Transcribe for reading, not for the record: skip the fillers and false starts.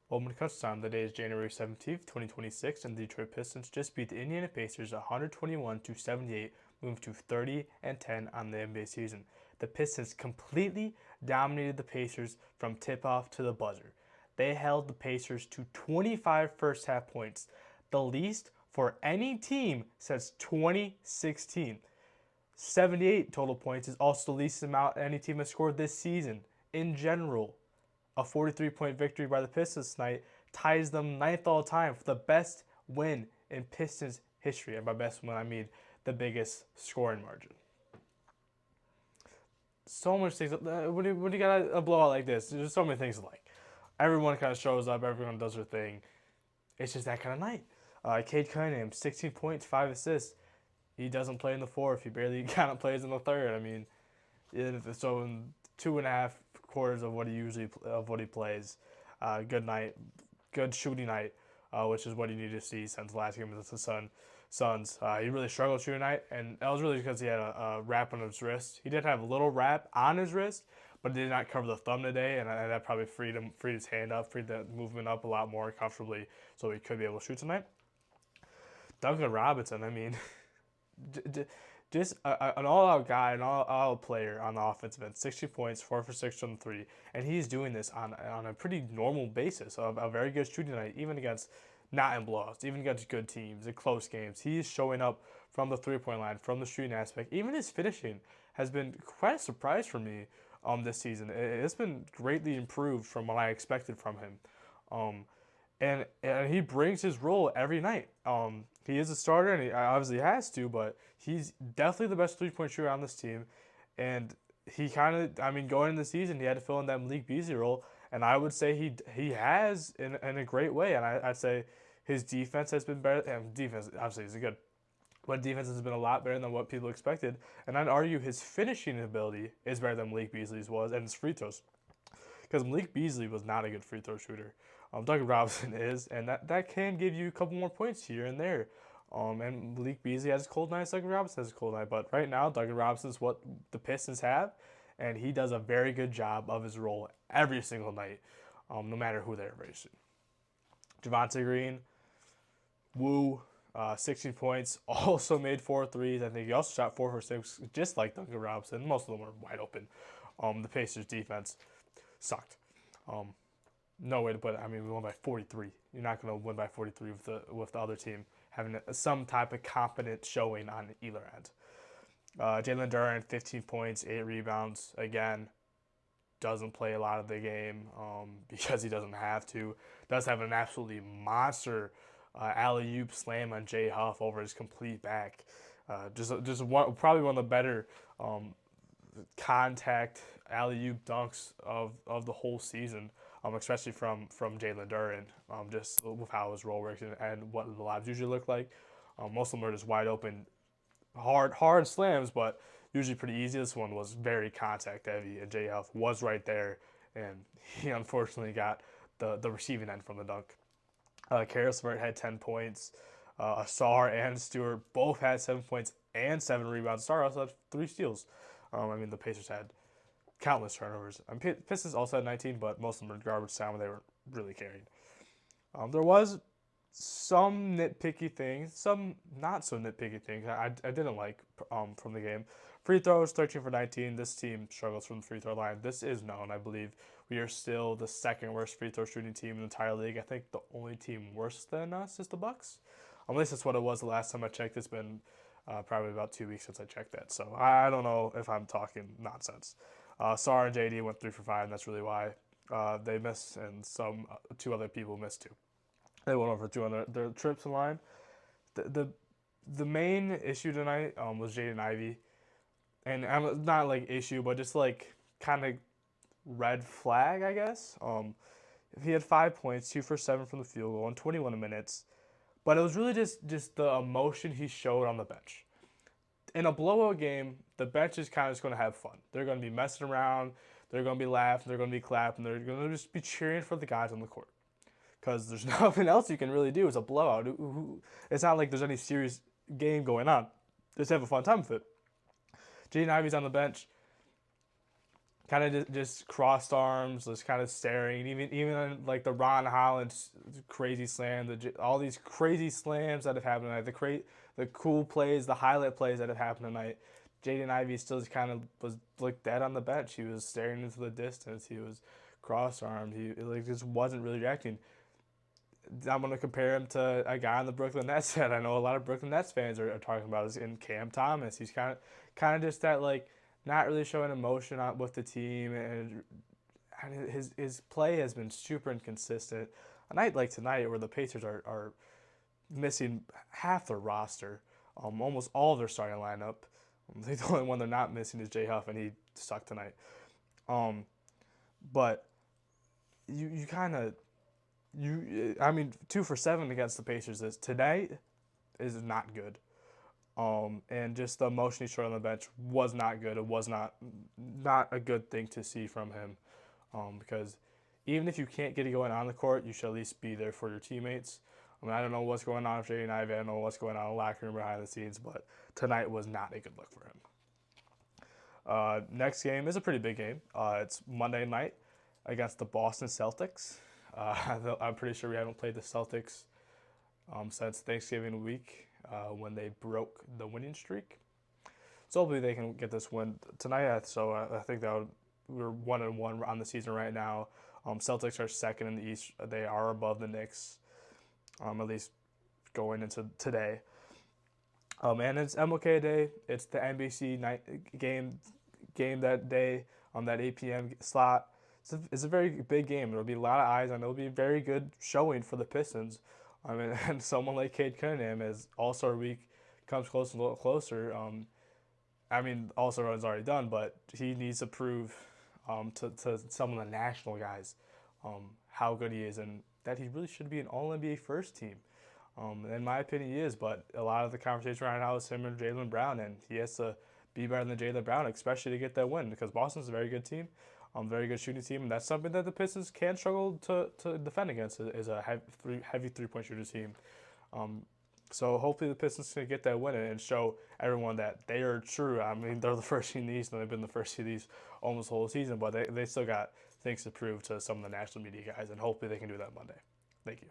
Welcome to Kutch time. The day is January 17th, 2026, and the Detroit Pistons just beat the Indiana Pacers 121 to 78, moving to 30 and 10 on the NBA season. The Pistons completely dominated the Pacers from tip-off to the buzzer. They held the Pacers to 25 first half points, the least for any team since 2016. 78 total points is also the least amount any team has scored this season in general. A 43-point victory by the Pistons tonight ties them ninth all time for the best win in Pistons history. And by best win, I mean the biggest scoring margin. So much things. When you got a blowout like this, there's so many things to like. Everyone kind of shows up. Everyone does their thing. It's just that kind of night. Cade Cunningham, 16 points, 5 assists. He doesn't play in the fourth. He barely kind of plays in the third. I mean, so in 2.5 quarters of what he plays, good night, good shooting night, which is what you need to see since the last game against the Suns. He really struggled shooting night, and that was really because he had a wrap on his wrist. He did have a little wrap on his wrist, but did not cover the thumb today, and that probably freed his hand up, freed the movement up a lot more comfortably, so he could be able to shoot tonight. Duncan Robinson, I mean, just an all-out guy, an all-out player on the offensive end. 60 points, 4 for 6 from three, and he's doing this on a pretty normal basis of a very good shooting night, even against not in blowouts, even against good teams in close games. He's showing up from the three-point line, from the shooting aspect. Even his finishing has been quite a surprise for me this season. It's been greatly improved from what I expected from him. Um, and he brings his role every night. He is a starter, and he obviously has to, but he's definitely the best 3 point shooter on this team. And he kind of, I mean, going into the season, he had to fill in that Malik Beasley role, and I would say he has in a great way. And I'd say his defense has been better. And defense obviously is good, but defense has been a lot better than what people expected. And I'd argue his finishing ability is better than Malik Beasley's was, and his free throws, because Malik Beasley was not a good free throw shooter. Duncan Robinson is, and that can give you a couple more points here and there. And Malik Beasley has a cold night, Duncan Robinson has a cold night. But right now, Duncan Robinson is what the Pistons have, and he does a very good job of his role every single night, no matter who they're facing. Javonte Green, woo, 16 points, also made 4 threes. I think he also shot 4 for 6, just like Duncan Robinson. Most of them were wide open. The Pacers defense sucked. No way to put it. I mean, we won by 43. You're not going to win by 43 with the other team having some type of competent showing on either end. Jalen Duren, 15 points, 8 rebounds. Again, doesn't play a lot of the game because he doesn't have to. Does have an absolutely monster alley oop slam on Jay Huff over his complete back. Probably one of the better contact alley oop dunks of the whole season, especially from Jalen Duren, just with how his roll works and what the lobs usually look like. Most of them are just wide open, hard slams, but usually pretty easy. This one was very contact heavy, and Jay Huff was right there, and he unfortunately got the receiving end from the dunk. Karis LeVert had 10 points. Asar and Stewart both had 7 points and 7 rebounds. Asar also had 3 steals. I mean, the Pacers had countless turnovers. Pistons also had 19, but most of them were garbage time when they were really carried. There was some nitpicky things, some not so nitpicky things I didn't like from the game. Free throws, 13 for 19. This team struggles from the free throw line. This is known, I believe. We are still the second worst free throw shooting team in the entire league. I think the only team worse than us is the Bucks. At least that's what it was the last time I checked. It's been probably about 2 weeks since I checked that. So I don't know if I'm talking nonsense. Sar and JD went 3 for 5, and that's really why they missed, and two other people missed too. They went over 200 their trips in line. The main issue tonight was Jaden Ivey, and not like issue, but just like kind of red flag, I guess. He had 5 points, 2 for 7 from the field goal in 21 minutes, but it was really just the emotion he showed on the bench. In a blowout game, the bench is kind of just going to have fun. They're going to be messing around, they're going to be laughing, they're going to be clapping, they're going to just be cheering for the guys on the court, because there's nothing else you can really do. It's a blowout. It's not like there's any serious game going on. Just have a fun time with it. Jaden Ivey's on the bench. kind of just crossed arms, just kind of staring. Even on, like the Ron Holland crazy slam, all these crazy slams that have happened tonight, the cool plays, the highlight plays that have happened tonight. Jaden Ivey still just kind of was like dead on the bench. He was staring into the distance. He was cross armed. He like just wasn't really reacting. I'm gonna compare him to a guy on the Brooklyn Nets that I know a lot of Brooklyn Nets fans are talking about is in Cam Thomas. He's kind of just that like not really showing emotion with the team, and his play has been super inconsistent. A night like tonight, where the Pacers are missing half their roster, almost all of their starting lineup. The only one they're not missing is Jay Huff, and he sucked tonight. Um, but you kind of I mean 2 for 7 against the Pacers is tonight is not good. And just the emotion he showed on the bench was not good. It was not a good thing to see from him, because even if you can't get it going on the court, you should at least be there for your teammates. I mean, I don't know what's going on with Jaden Ivey. I don't know what's going on in the locker room behind the scenes, but tonight was not a good look for him. Next game is a pretty big game. It's Monday night against the Boston Celtics. I'm pretty sure we haven't played the Celtics since Thanksgiving week when they broke the winning streak. So hopefully they can get this win tonight. So I think we're 1-1 on the season right now. Celtics are second in the East. They are above the Knicks, at least going into today. And it's MLK Day. It's the NBC night game that day on that 8 p.m. slot. It's a very big game. There'll be a lot of eyes, and it'll be a very good showing for the Pistons. I mean, and someone like Cade Cunningham, as All-Star Week comes close and a little closer. I mean, All-Star Run's already done, but he needs to prove to some of the national guys how good he is, and that he really should be an All-NBA first team. In my opinion, he is, but a lot of the conversation right now is him and Jaylen Brown, and he has to be better than Jaylen Brown, especially to get that win, because Boston's a very good team, very good shooting team, and that's something that the Pistons can struggle to defend against, is a heavy three-point shooter team. So hopefully the Pistons can get that win and show everyone that they are true. I mean, they're the first team in the East, and they've been the first team in the East almost the whole season, but they still got things to prove to some of the national media guys, and hopefully they can do that Monday. Thank you.